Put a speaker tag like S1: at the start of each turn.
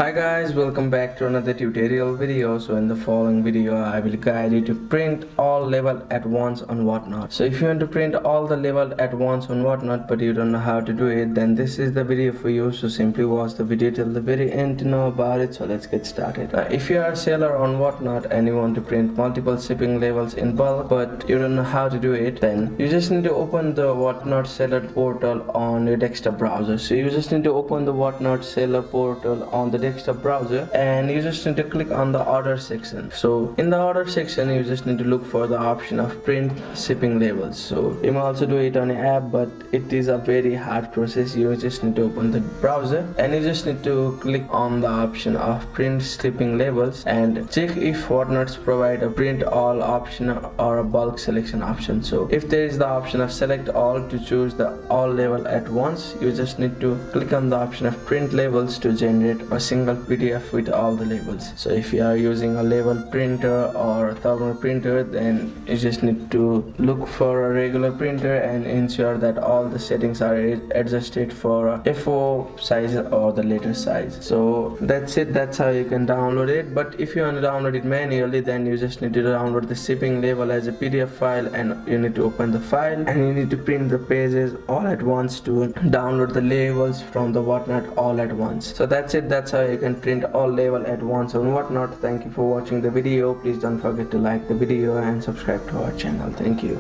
S1: Hi guys, welcome back to another tutorial video. So in the following video I will guide you to print all level at once on Whatnot. So if you want to print all the level at once on Whatnot but you don't know how to do it, then this is the video for you. So simply watch the video till the very end to know about it. So let's get started. If you are a seller on Whatnot and you want to print multiple shipping levels in bulk but you don't know how to do it, then you just need to open the Whatnot seller portal on your desktop browser. So you just need to open the Whatnot seller portal on the desktop browser and you just need to click on the order section. So in the order section you just need to look for the option of print shipping labels. So you may also do it on an app, but it is a very hard process. You just need to open the browser and you just need to click on the option of print shipping labels and check if Whatnots provide a print all option or a bulk selection option. So if there is the option of select all to choose the all level at once, you just need to click on the option of print labels to generate a single PDF with all the labels. So if you are using a label printer or a thermal printer, then you just need to look for a regular printer and ensure that all the settings are adjusted for a A4 size or the letter size. So that's it, that's how you can download it. But if you want to download it manually, then you just need to download the shipping label as a PDF file and you need to open the file and you need to print the pages all at once to download the labels from the Whatnot all at once. So that's it, that's how you can print all label at once on Whatnot. Thank you for watching the video. Please don't forget to like the video and subscribe to our channel. Thank you.